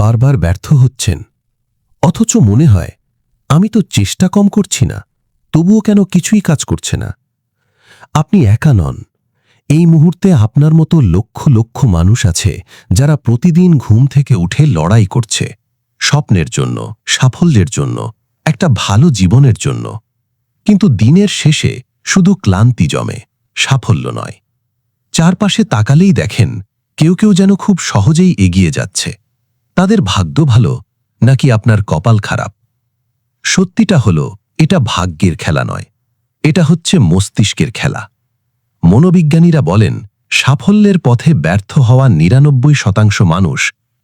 বারবার ব্যর্থ হচ্ছেন, অথচ মনে হয় আমি তো চেষ্টা কম করছি না, তবুও কেন কিছুই কাজ করছে না? আপনি একা নন। এই মুহূর্তে আপনার মতো লক্ষ লক্ষ মানুষ আছে যারা প্রতিদিন ঘুম থেকে উঠে লড়াই করছে, স্বপ্নের জন্য, সাফল্যের জন্য, একটা ভালো জীবনের জন্য। কিন্তু দিনের শেষে শুধু ক্লান্তি জমে, সাফল্য নয়। চারপাশে তাকালেই দেখেন কেউ কেউ যেন খুব সহজেই এগিয়ে যাচ্ছে। তাদের ভাগ্য ভালো নাকি আপনার কপাল খারাপ? সত্যিটা হলো, এটা ভাগ্যের খেলা নয়, এটা হচ্ছে মস্তিষ্কের খেলা। মনোবিজ্ঞানীরা বলেন, সাফল্যের পথে ব্যর্থ হওয়া ৯৯% মানুষ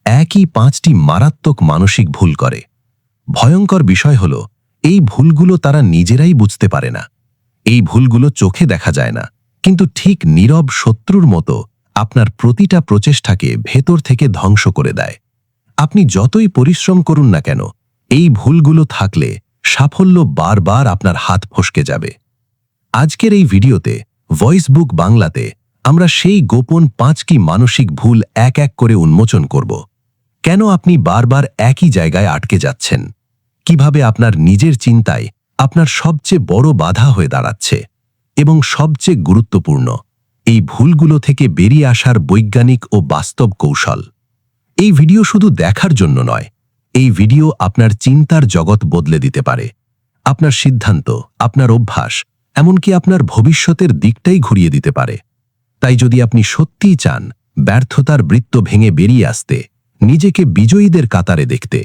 একই ৫টি মারাত্মক মানসিক ভুল করে। ভয়ঙ্কর বিষয় হল, এই ভুলগুলো তারা নিজেরাই বুঝতে পারে না। এই ভুলগুলো চোখে দেখা যায় না, কিন্তু ঠিক নীরব শত্রুর মতো আপনার প্রতিটা প্রচেষ্টাকে ভেতর থেকে ধ্বংস করে দেয়। আপনি যতই পরিশ্রম করুন না কেন, এই ভুলগুলো থাকলে সাফল্য বারবার আপনার হাত ফসকে যাবে। আজকের এই ভিডিওতে ভয়েস বুক বাংলাতে আমরা সেই গোপন ৫টি মানসিক ভুল এক এক করে উন্মোচন করব। কেন আপনি বারবার একই জায়গায় আটকে যাচ্ছেন, কিভাবে আপনার নিজের চিন্তায় আপনার সবচেয়ে বড় বাধা হয়ে দাঁড়াচ্ছে, এবং সবচেয়ে গুরুত্বপূর্ণ, এই ভুলগুলো থেকে বেরিয়ে আসার বৈজ্ঞানিক ও বাস্তব কৌশল। এই ভিডিও শুধু দেখার জন্য নয়, এই ভিডিও আপনার চিন্তার জগৎ বদলে দিতে পারে। আপনার সিদ্ধান্ত, আপনার অভ্যাস, এমনকি আপনার ভবিষ্যতের দিকটাই ঘুরিয়ে দিতে পারে। তাই যদি আপনি সত্যিই চান ব্যর্থতার বৃত্ত ভেঙে বেরিয়ে আসতে, নিজেকে বিজয়ীদের কাতারে দেখতে,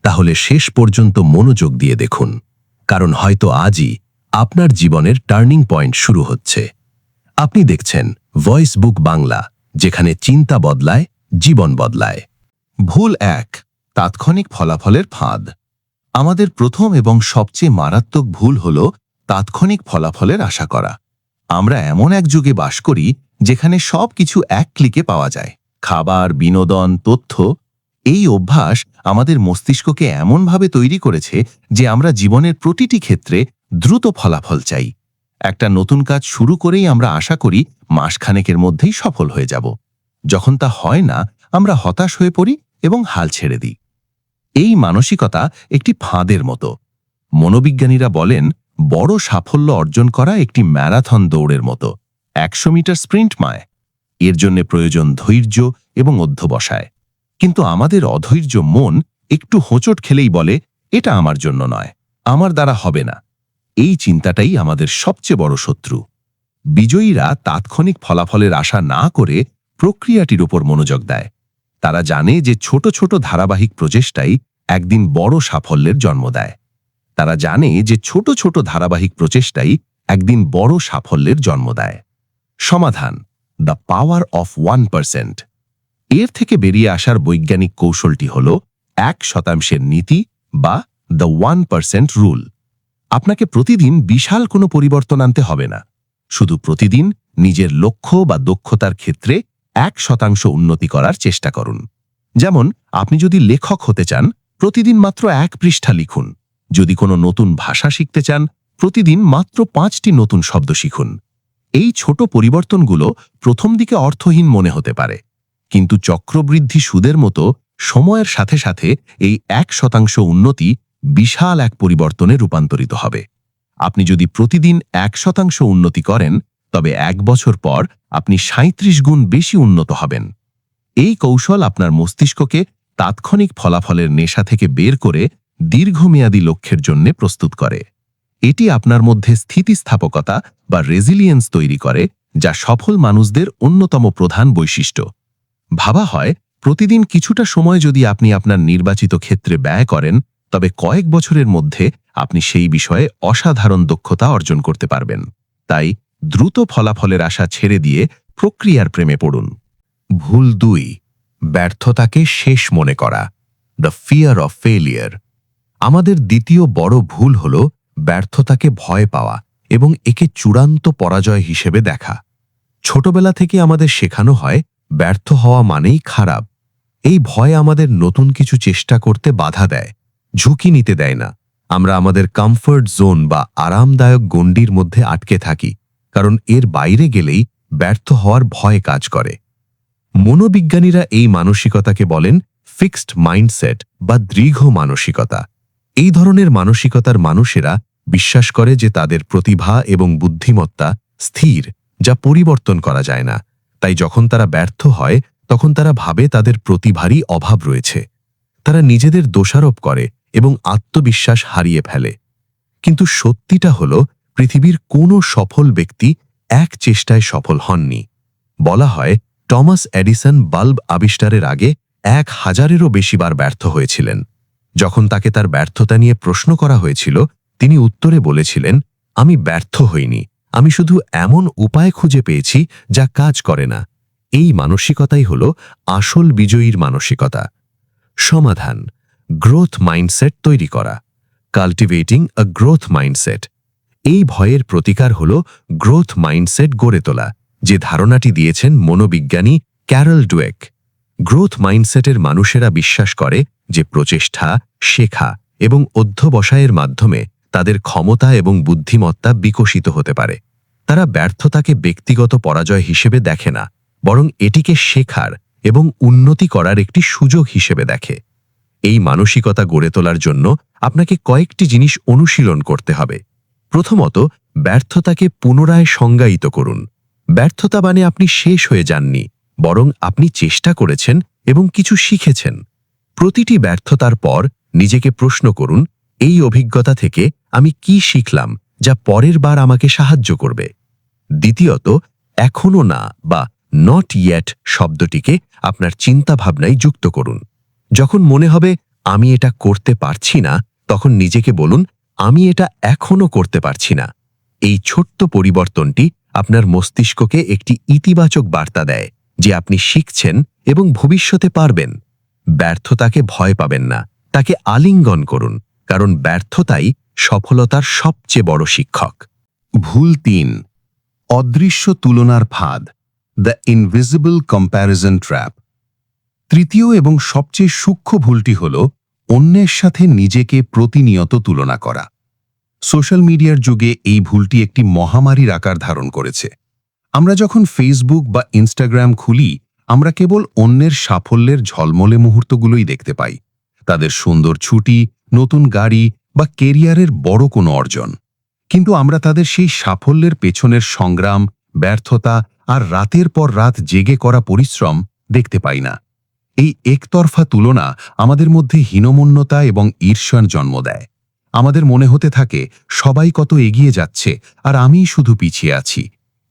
তাহলে শেষ পর্যন্ত মনোযোগ দিয়ে দেখুন, কারণ হয়তো আজই আপনার জীবনের টার্নিং পয়েন্ট শুরু হচ্ছে। আপনি দেখছেন ভয়েস বুক বাংলা, যেখানে চিন্তা বদলায়, জীবন বদলায়। ভুল ১, তাৎক্ষণিক ফলাফলের ফাঁদ। আমাদের প্রথম এবং সবচেয়ে মারাত্মক ভুল হল তাৎক্ষণিক ফলাফলের আশা করা। আমরা এমন এক যুগে বাস করি যেখানে সবকিছু এক ক্লিকে পাওয়া যায়, খাবার, বিনোদন, তথ্য। এই অভ্যাস আমাদের মস্তিষ্ককে এমনভাবে তৈরি করেছে যে আমরা জীবনের প্রতিটি ক্ষেত্রে দ্রুত ফলাফল চাই। একটা নতুন কাজ শুরু করেই আমরা আশা করি মাসখানেকের মধ্যেই সফল হয়ে যাব। যখন তা হয় না, আমরা হতাশ হয়ে পড়ি এবং হাল ছেড়ে দিই। এই মানসিকতা একটি ফাঁদের মতো। মনোবিজ্ঞানীরা বলেন, বড় সাফল্য অর্জন করা একটি ম্যারাথন দৌড়ের মতো। ১০০ মিটার স্প্রিন্ট নয়। এর জন্য প্রয়োজন ধৈর্য এবং অধ্যবসায়। কিন্তু আমাদের অধৈর্য মন একটু হোঁচট খেলেই বলে, এটা আমার জন্য নয়, আমার দ্বারা হবে না। এই চিন্তাটাই আমাদের সবচেয়ে বড় শত্রু। বিজয়ীরা তাৎক্ষণিক ফলাফলের আশা না করে প্রক্রিয়াটির উপর মনোযোগ দেয়। তারা জানে যে ছোট ছোট ধারাবাহিক প্রচেষ্টাই একদিন বড় সাফল্যের জন্ম দেয়। তারা জানে যে ছোট ছোট ধারাবাহিক প্রচেষ্টাই একদিন বড় সাফল্যের জন্ম দেয়। সমাধান: দ্য পাওয়ার অফ 1%। এর থেকে বেরিয়ে আসার বৈজ্ঞানিক কৌশলটি হল ১% নীতি বা দ্য 1% রুল। আপনাকে প্রতিদিন বিশাল কোনো পরিবর্তন আনতে হবে না। শুধু প্রতিদিন নিজের লক্ষ্য বা দক্ষতার ক্ষেত্রে ১% উন্নতি করার চেষ্টা করুন। যেমন, আপনি যদি লেখক হতে চান, প্রতিদিন মাত্র ১ পৃষ্ঠা লিখুন। যদি কোনো নতুন ভাষা শিখতে চান, প্রতিদিন মাত্র ৫টি নতুন শব্দ শিখুন। এই ছোট পরিবর্তনগুলো প্রথম দিকে অর্থহীন মনে হতে পারে, কিন্তু চক্রবৃদ্ধি সুদের মতো সময়ের সাথে সাথে এই ১% উন্নতি বিশাল এক পরিবর্তনে রূপান্তরিত হবে। আপনি যদি প্রতিদিন ১% উন্নতি করেন, তবে ১ বছর পর আপনি ৩৭ গুণ বেশি উন্নত হবেন। এই কৌশল আপনার মস্তিষ্ককে তাৎক্ষণিক ফলাফলের নেশা থেকে বের করে দীর্ঘমেয়াদী লক্ষ্যের জন্য প্রস্তুত করে। এটি আপনার মধ্যে স্থিতিস্থাপকতা বা রেজিলিয়েন্স তৈরি করে, যা সফল মানুষদের অন্যতম প্রধান বৈশিষ্ট্য। ভাবা হয়, প্রতিদিন কিছুটা সময় যদি আপনি আপনার নির্বাচিত ক্ষেত্রে ব্যয় করেন, তবে কয়েক বছরের মধ্যে আপনি সেই বিষয়ে অসাধারণ দক্ষতা অর্জন করতে পারবেন। তাই দ্রুত ফলাফলের আশা ছেড়ে দিয়ে প্রক্রিয়ার প্রেমে পড়ুন। ভুল ২, ব্যর্থতাকে শেষ মনে করা, দ্য ফিয়ার অফ ফেলিয়ার। আমাদের দ্বিতীয় বড় ভুল হল ব্যর্থতাকে ভয় পাওয়া এবং একে চূড়ান্ত পরাজয় হিসেবে দেখা। ছোটবেলা থেকে আমাদের শেখানো হয় ব্যর্থ হওয়া মানেই খারাপ। এই ভয় আমাদের নতুন কিছু চেষ্টা করতে বাধা দেয়, ঝুঁকি নিতে দেয় না। আমরা আমাদের কমফর্ট জোন বা আরামদায়ক গণ্ডির মধ্যে আটকে থাকি, কারণ এর বাইরে গেলেই ব্যর্থ হওয়ার ভয় কাজ করে। মনোবিজ্ঞানীরা এই মানসিকতাকে বলেন ফিক্সড মাইন্ডসেট বা দৃঢ় মানসিকতা। এই ধরনের মানসিকতার মানুষেরা বিশ্বাস করে যে তাদের প্রতিভা এবং বুদ্ধিমত্তা স্থির, যা পরিবর্তন করা যায় না। তাই যখন তারা ব্যর্থ হয় তখন তারা ভাবে তাদের প্রতিভারই অভাব রয়েছে। তারা নিজেদের দোষারোপ করে এবং আত্মবিশ্বাস হারিয়ে ফেলে। কিন্তু সত্যিটা হল, পৃথিবীর কোনো সফল ব্যক্তি এক চেষ্টায় সফল হননি। বলা হয় টমাস এডিসন বাল্ব আবিষ্কারের আগে 1000-এরও বেশি বার ব্যর্থ হয়েছিলেন। যখন তাকে তার ব্যর্থতা নিয়ে প্রশ্ন করা হয়েছিল, তিনি উত্তরে বলেছিলেন, আমি ব্যর্থ হইনি, আমি শুধু এমন উপায় খুঁজে পেয়েছি যা কাজ করে না। এই মানসিকতাই হল আসল বিজয়ীর মানসিকতা। সমাধান: গ্রোথ মাইন্ডসেট তৈরি করা। কাল্টিভেটিং আ গ্রোথ মাইন্ডসেট। এই ভয়ের প্রতিকার হল গ্রোথ মাইন্ডসেট গড়ে তোলা, যে ধারণাটি দিয়েছেন মনোবিজ্ঞানী ক্যারল ডুয়েক। গ্রোথ মাইন্ডসেটের মানুষেরা বিশ্বাস করে যে প্রচেষ্টা, শেখা এবং অধ্যবসায়ের মাধ্যমে তাদের ক্ষমতা এবং বুদ্ধিমত্তা বিকশিত হতে পারে। তারা ব্যর্থতাকে ব্যক্তিগত পরাজয় হিসেবে দেখে না, বরং এটিকে শেখার এবং উন্নতি করার একটি সুযোগ হিসেবে দেখে। এই মানসিকতা গড়ে তোলার জন্য আপনাকে কয়েকটি জিনিস অনুশীলন করতে হবে। প্রথমত, ব্যর্থতাকে পুনরায় সংজ্ঞায়িত করুন। ব্যর্থতা মানে আপনি শেষ হয়ে যাননি, বরং আপনি চেষ্টা করেছেন এবং কিছু শিখেছেন। প্রতিটি ব্যর্থতার পর নিজেকে প্রশ্ন করুন, এই অভিজ্ঞতা থেকে আমি কি শিখলাম যা পরের বার আমাকে সাহায্য করবে। দ্বিতীয়ত, এখনো না বা নট ইয়েট শব্দটিকে আপনার চিন্তাভাবনায় যুক্ত করুন। যখন মনে হবে আমি এটা করতে পারছি না, তখন নিজেকে বলুন, আমি এটা এখনো করতে পারছি না। এই ছোট্ট পরিবর্তনটি আপনার মস্তিষ্ককে একটি ইতিবাচক বার্তা দেয় যে আপনি শিখছেন এবং ভবিষ্যতে পারবেন। ব্যর্থতাকে ভয় পাবেন না, তাকে আলিঙ্গন করুন, কারণ ব্যর্থতাই সফলতার সবচেয়ে বড় শিক্ষক। ভুল 3, অদৃশ্য তুলনার ফাঁদ, দ্য ইনভিজিবল কম্প্যারিজন ট্র্যাপ। তৃতীয় এবং সবচেয়ে সূক্ষ্ম ভুলটি হল অন্যের সাথে নিজেকে প্রতিনিয়ত তুলনা করা। সোশ্যাল মিডিয়ার যুগে এই ভুলটি একটি মহামারীর আকার ধারণ করেছে। আমরা যখন ফেসবুক বা ইনস্টাগ্রাম খুলি, আমরা কেবল অন্যের সাফল্যের ঝলমলে মুহূর্তগুলোই দেখতে পাই, তাদের সুন্দর ছুটি, নতুন গাড়ি বা কেরিয়ারের বড় কোনো অর্জন। কিন্তু আমরা তাদের সেই সাফল্যের পেছনের সংগ্রাম, ব্যর্থতা আর রাতের পর রাত জেগে করা পরিশ্রম দেখতে পাই না। এই একতরফা তুলনা আমাদের মধ্যে হীনমন্যতা এবং ঈর্ষার জন্ম দেয়। আমাদের মনে হতে থাকে সবাই কত এগিয়ে যাচ্ছে আর আমিই শুধু পিছিয়ে আছি।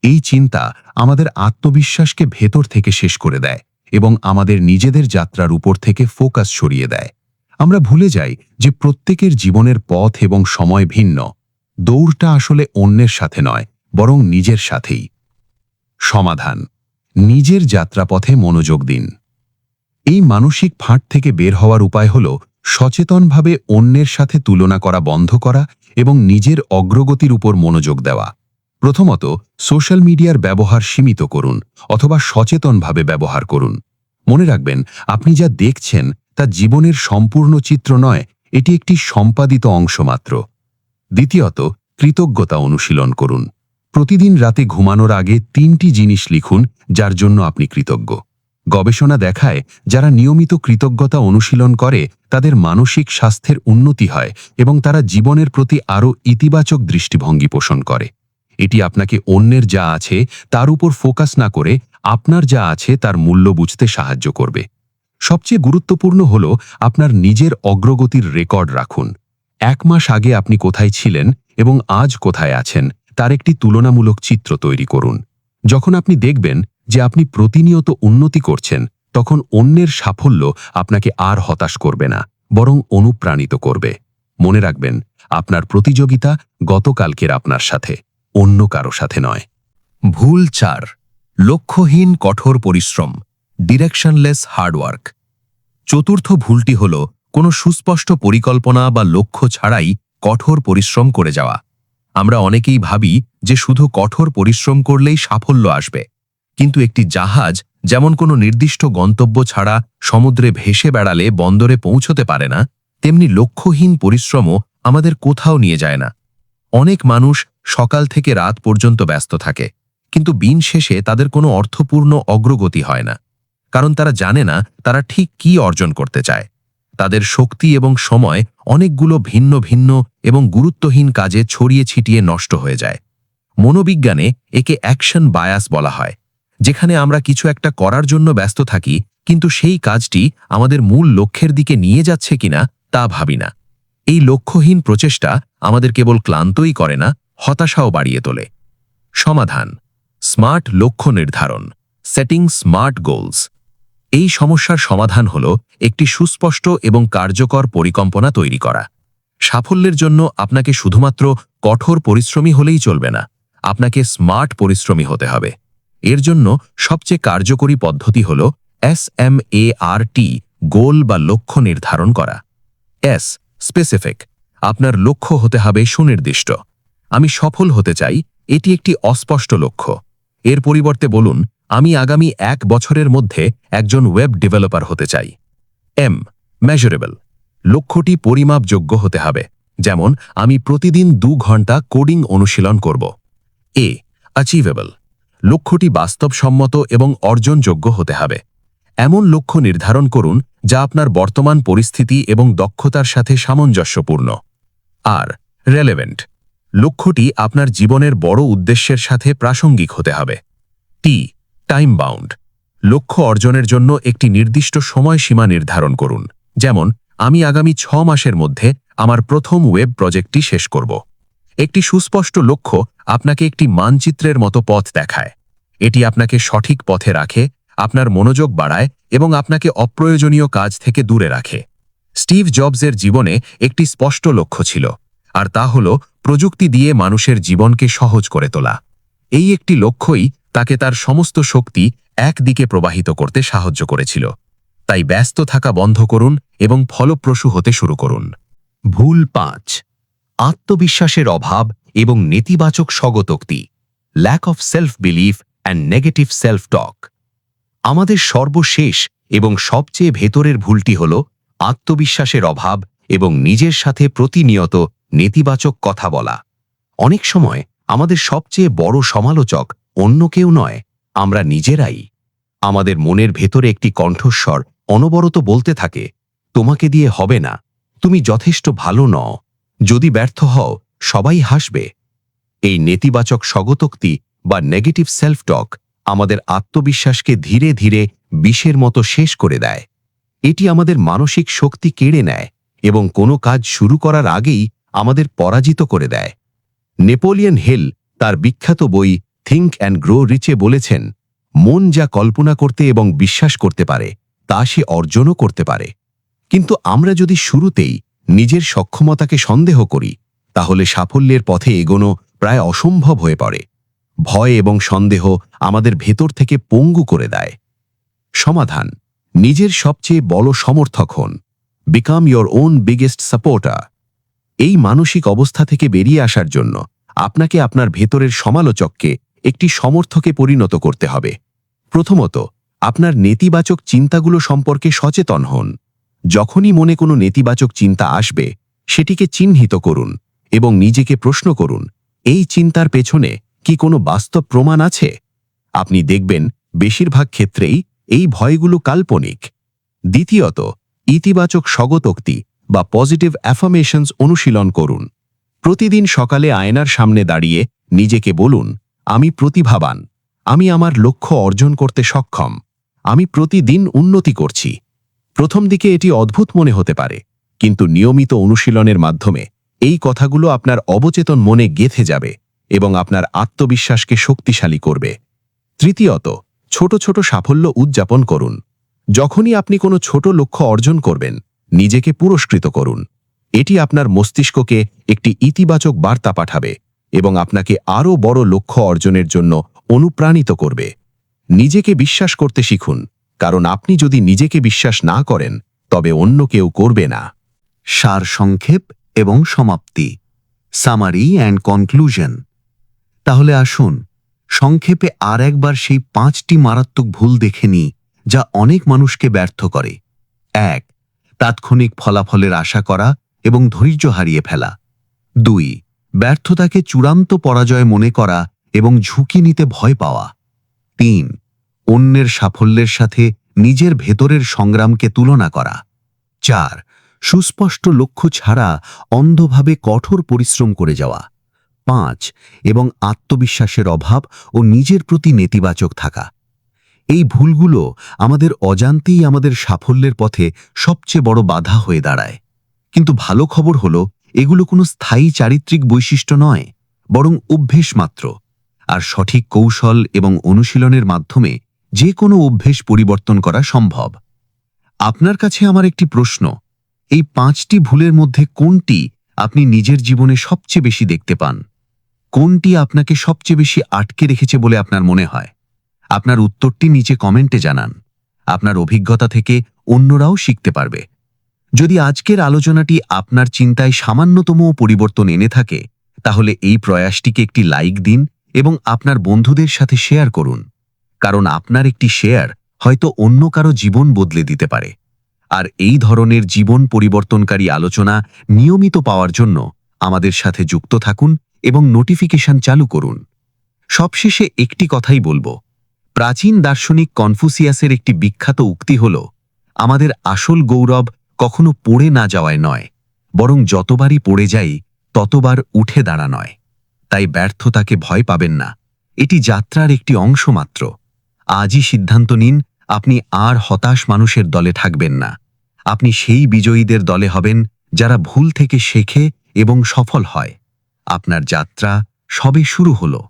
এই চিন্তা আমাদের আত্মবিশ্বাসকে ভেতর থেকে শেষ করে দেয় এবং আমাদের নিজেদের যাত্রার উপর থেকে ফোকাস সরিয়ে দেয়। আমরা ভুলে যাই যে প্রত্যেকের জীবনের পথ এবং সময় ভিন্ন। দৌড়টা আসলে অন্যের সাথে নয়, বরং নিজের সাথেই। সমাধান: নিজের যাত্রাপথে মনোযোগ দিন। এই মানসিক ফাঁদ থেকে বের হওয়ার উপায় হল সচেতনভাবে অন্যের সাথে তুলনা করা বন্ধ করা এবং নিজের অগ্রগতির উপর মনোযোগ দেওয়া। প্রথমত, সোশ্যাল মিডিয়ার ব্যবহার সীমিত করুন অথবা সচেতনভাবে ব্যবহার করুন। মনে রাখবেন, আপনি যা দেখছেন তা জীবনের সম্পূর্ণ চিত্র নয়, এটি একটি সম্পাদিত অংশ মাত্র। দ্বিতীয়ত, কৃতজ্ঞতা অনুশীলন করুন। প্রতিদিন রাতে ঘুমানোর আগে 3টি জিনিস লিখুন যার জন্য আপনি কৃতজ্ঞ। গবেষণা দেখায়, যারা নিয়মিত কৃতজ্ঞতা অনুশীলন করে তাদের মানসিক স্বাস্থ্যের উন্নতি হয় এবং তারা জীবনের প্রতি আরও ইতিবাচক দৃষ্টিভঙ্গি পোষণ করে। এটি আপনাকে অন্যের যা আছে তার উপর ফোকাস না করে আপনার যা আছে তার মূল্য বুঝতে সাহায্য করবে। সবচেয়ে গুরুত্বপূর্ণ হল আপনার নিজের অগ্রগতির রেকর্ড রাখুন। 1 মাস আগে আপনি কোথায় ছিলেন এবং আজ কোথায় আছেন তার একটি তুলনামূলক চিত্র তৈরি করুন। যখন আপনি দেখবেন যে আপনি প্রতিনিয়ত উন্নতি করছেন, তখন অন্যের সাফল্য আপনাকে আর হতাশ করবে না, বরং অনুপ্রাণিত করবে। মনে রাখবেন, আপনার প্রতিযোগিতা গতকালকের আপনার সাথে, অন্য কারো সাথে নয়। ভুল 4, লক্ষ্যহীন কঠোর পরিশ্রম, ডিরেকশনলেস হার্ডওয়ার্ক। চতুর্থ ভুলটি হল কোনো সুস্পষ্ট পরিকল্পনা বা লক্ষ্য ছাড়াই কঠোর পরিশ্রম করে যাওয়া। আমরা অনেকেই ভাবি যে শুধু কঠোর পরিশ্রম করলেই সাফল্য আসবে, কিন্তু একটি জাহাজ যেমন কোনো নির্দিষ্ট গন্তব্য ছাড়া সমুদ্রে ভেসে বেড়ালে বন্দরে পৌঁছতে পারে না, তেমনি লক্ষ্যহীন পরিশ্রমও আমাদের কোথাও নিয়ে যায় না। অনেক মানুষ সকাল থেকে রাত পর্যন্ত ব্যস্ত থাকে, কিন্তু দিন শেষে তাদের কোনো অর্থপূর্ণ অগ্রগতি হয় না। কারণ তারা জানে না তারা ঠিক কী অর্জন করতে চায়। তাদের শক্তি এবং সময় অনেকগুলো ভিন্ন ভিন্ন এবং গুরুত্বহীন কাজে ছড়িয়ে ছিটিয়ে নষ্ট হয়ে যায়। মনোবিজ্ঞানে একে অ্যাকশন বায়াস বলা হয়, যেখানে আমরা কিছু একটা করার জন্য ব্যস্ত থাকি, কিন্তু সেই কাজটি আমাদের মূল লক্ষ্যের দিকে নিয়ে যাচ্ছে কিনা তা ভাবি না। এই লক্ষ্যহীন প্রচেষ্টা আমাদের কেবল ক্লান্তই করে না, হতাশাও বাড়িয়ে তোলে। সমাধান: স্মার্ট লক্ষ্য নির্ধারণ, সেটিং স্মার্ট গোলস। এই সমস্যার সমাধান হল একটি সুস্পষ্ট এবং কার্যকর পরিকল্পনা তৈরি করা। সাফল্যের জন্য আপনাকে শুধুমাত্র কঠোর পরিশ্রমী হলেই চলবে না, আপনাকে স্মার্ট পরিশ্রমী হতে হবে। এর জন্য সবচেয়ে কার্যকরী পদ্ধতি হল SMART, গোল বা লক্ষ্য নির্ধারণ করা। S, স্পেসিফিক, আপনার লক্ষ্য হতে হবে সুনির্দিষ্ট। আমি সফল হতে চাই, এটি একটি অস্পষ্ট লক্ষ্য। এর পরিবর্তে বলুন, আমি আগামী 1 বছরের মধ্যে একজন ওয়েব ডেভেলপার হতে চাই। M, মেজারেবল, লক্ষ্যটি পরিমাপযোগ্য হতে হবে, যেমন আমি প্রতিদিন 2 ঘন্টা কোডিং অনুশীলন করব। A, অ্যাচিভেবল, লক্ষ্যটি বাস্তবসম্মত এবং অর্জনযোগ্য হতে হবে। এমন লক্ষ্য নির্ধারণ করুন যা আপনার বর্তমান পরিস্থিতি এবং দক্ষতার সাথে সামঞ্জস্যপূর্ণ। আর রেলেভেন্ট, লক্ষ্যটি আপনার জীবনের বড় উদ্দেশ্যের সাথে প্রাসঙ্গিক হতে হবে। T, টাইম বাউন্ড, লক্ষ্য অর্জনের জন্য একটি নির্দিষ্ট সময়সীমা নির্ধারণ করুন, যেমন আমি আগামী 6 মাসের মধ্যে আমার প্রথম ওয়েব প্রজেক্টটি শেষ করব। একটি সুস্পষ্ট লক্ষ্য আপনাকে একটি মানচিত্রের মতো পথ দেখায়। এটি আপনাকে সঠিক পথে রাখে, আপনার মনোযোগ বাড়ায় এবং আপনাকে অপ্রয়োজনীয় কাজ থেকে দূরে রাখে। স্টিভ জবসের জীবনে একটি স্পষ্ট লক্ষ্য ছিল, আর তা হল প্রযুক্তি দিয়ে মানুষের জীবনকে সহজ করে তোলা। এই একটি লক্ষ্যই তাকে তার সমস্ত শক্তি একদিকে প্রবাহিত করতে সাহায্য করেছিল। তাই ব্যস্ত থাকা বন্ধ করুন এবং ফলপ্রসূ হতে শুরু করুন। ভুল 5, আত্মবিশ্বাসের অভাব এবং নেতিবাচক স্বগতোক্তি, lack of self belief and negative self talk. আমাদের সর্বশেষ এবং সবচেয়ে ভেতরের ভুলটি হল আত্মবিশ্বাসের অভাব এবং নিজের সাথে প্রতিনিয়ত নেতিবাচক কথা বলা। অনেক সময় আমাদের সবচেয়ে বড় সমালোচক অন্য কেউ নয়, আমরা নিজেরাই। আমাদের মনের ভেতরে একটি কণ্ঠস্বর অনবরত বলতে থাকে, তোমাকে দিয়ে হবে না, তুমি যথেষ্ট ভালো নও, যদি ব্যর্থ হও সবাই হাসবে। এই নেতিবাচক স্বগতোক্তি বা নেগেটিভ সেলফ টক আমাদের আত্মবিশ্বাসকে ধীরে ধীরে বিষের মতো শেষ করে দেয়। এটি আমাদের মানসিক শক্তি কেড়ে নেয় এবং কোনো কাজ শুরু করার আগেই আমাদের পরাজিত করে দেয়। নেপোলিয়ন হিল তার বিখ্যাত বই থিঙ্ক অ্যান্ড গ্রো রিচে বলেছেন, মন যা কল্পনা করতে এবং বিশ্বাস করতে পারে তা সে অর্জনও করতে পারে। কিন্তু আমরা যদি শুরুতেই নিজের সক্ষমতাকে সন্দেহ করি, তাহলে সাফল্যের পথে এগোনো প্রায় অসম্ভব হয়ে পড়ে। ভয় এবং সন্দেহ আমাদের ভেতর থেকে পঙ্গু করে দেয়। সমাধান: নিজের সবচেয়ে বড় সমর্থক হন। Become your own biggest supporter. এই মানসিক অবস্থা থেকে বেরিয়ে আসার জন্য আপনাকে আপনার ভেতরের সমালোচককে একটি সমর্থকে পরিণত করতে হবে। প্রথমত, আপনার নেতিবাচক চিন্তাগুলো সম্পর্কে সচেতন হন। যখনই মনে কোনো নেতিবাচক চিন্তা আসবে, সেটিকে চিহ্নিত করুন এবং নিজেকে প্রশ্ন করুন, এই চিন্তার পেছনে কি কোনো বাস্তব প্রমাণ আছে? আপনি দেখবেন বেশিরভাগ ক্ষেত্রেই এই ভয়গুলো কাল্পনিক। দ্বিতীয়ত, ইতিবাচক স্বগতোক্তি বা পজিটিভ অ্যাফার্মেশনস অনুশীলন করুন। প্রতিদিন সকালে আয়নার সামনে দাঁড়িয়ে নিজেকে বলুন, আমি প্রতিভাবান, আমি আমার লক্ষ্য অর্জন করতে সক্ষম, আমি প্রতিদিন উন্নতি করছি। প্রথম দিকে এটি অদ্ভুত মনে হতে পারে, কিন্তু নিয়মিত অনুশীলনের মাধ্যমে এই কথাগুলো আপনার অবচেতন মনে গেঁথে যাবে এবং আপনার আত্মবিশ্বাসকে শক্তিশালী করবে। তৃতীয়ত, ছোট ছোট সাফল্য উদযাপন করুন। যখনই আপনি কোনো ছোট লক্ষ্য অর্জন করবেন, নিজেকে পুরস্কৃত করুন। এটি আপনার মস্তিষ্ককে একটি ইতিবাচক বার্তা পাঠাবে এবং আপনাকে আরও বড় লক্ষ্য অর্জনের জন্য অনুপ্রাণিত করবে। নিজেকে বিশ্বাস করতে শিখুন, কারণ আপনি যদি নিজেকে বিশ্বাস না করেন, তবে অন্য কেউ করবে না। সার সংক্ষেপ এবং সমাপ্তি, সামারি অ্যান্ড কনক্লুশন। তাহলে আসুন সংক্ষেপে আর একবার সেই 5টি মারাত্মক ভুল দেখে নিই যা অনেক মানুষকে ব্যর্থ করে। 1, তাৎক্ষণিক ফলাফলের আশা করা এবং ধৈর্য হারিয়ে ফেলা। 2, ব্যর্থতাকে চূড়ান্ত পরাজয় মনে করা এবং ঝুঁকি নিতে ভয় পাওয়া। 3, অন্যের সাফল্যের সাথে নিজের ভেতরের সংগ্রামকে তুলনা করা। 4. সুস্পষ্ট লক্ষ্য ছাড়া অন্ধভাবে কঠোর পরিশ্রম করে যাওয়া। 5. এবং আত্মবিশ্বাসের অভাব ও নিজের প্রতি নেতিবাচক থাকা। এই ভুলগুলো আমাদের অজান্তেই আমাদের সাফল্যের পথে সবচেয়ে বড় বাধা হয়ে দাঁড়ায়। কিন্তু ভালো খবর হলো, এগুলো কোনো স্থায়ী চারিত্রিক বৈশিষ্ট্য নয়, বরং অভ্যেস মাত্র। আর সঠিক কৌশল এবং অনুশীলনের মাধ্যমে যে কোনো অভ্যেস পরিবর্তন করা সম্ভব। আপনার কাছে আমার একটি প্রশ্ন, এই 5টি ভুলের মধ্যে কোনটি আপনি নিজের জীবনে সবচেয়ে বেশি দেখতে পান? কোনটি আপনাকে সবচেয়ে বেশি আটকে রেখেছে বলে আপনার মনে হয়? আপনার উত্তরটি নিচে কমেন্টে জানান। আপনার অভিজ্ঞতা থেকে অন্যরাও শিখতে পারবে। যদি আজকের আলোচনাটি আপনার চিন্তায় সামান্যতম পরিবর্তন এনে থাকে, তাহলে এই প্রয়াসটিকে একটি লাইক দিন এবং আপনার বন্ধুদের সাথে শেয়ার করুন, কারণ আপনার একটি শেয়ার হয়তো অন্য কারো জীবন বদলে দিতে পারে। আর এই ধরনের জীবন পরিবর্তনকারী আলোচনা নিয়মিত পাওয়ার জন্য আমাদের সাথে যুক্ত থাকুন এবং নোটিফিকেশন চালু করুন। সবশেষে একটি কথাই বলবো, প্রাচীন দার্শনিক কনফুসিয়াসের একটি বিখ্যাত উক্তি হল, আমাদের আসল গৌরব কখনো পড়ে না যাওয়ায় নয়, বরং যতবারই পড়ে যাই ততবার উঠে দাঁড়া নয়। তাই ব্যর্থতাকে ভয় পাবেন না, এটি যাত্রার একটি অংশ মাত্র। আজই সিদ্ধান্ত নিন, আপনি আর হতাশ মানুষের দলে থাকবেন না। আপনি সেই বিজয়ীদের দলে হবেন যারা ভুল থেকে শেখে এবং সফল হয়। আপনার যাত্রা সবে শুরু হলো।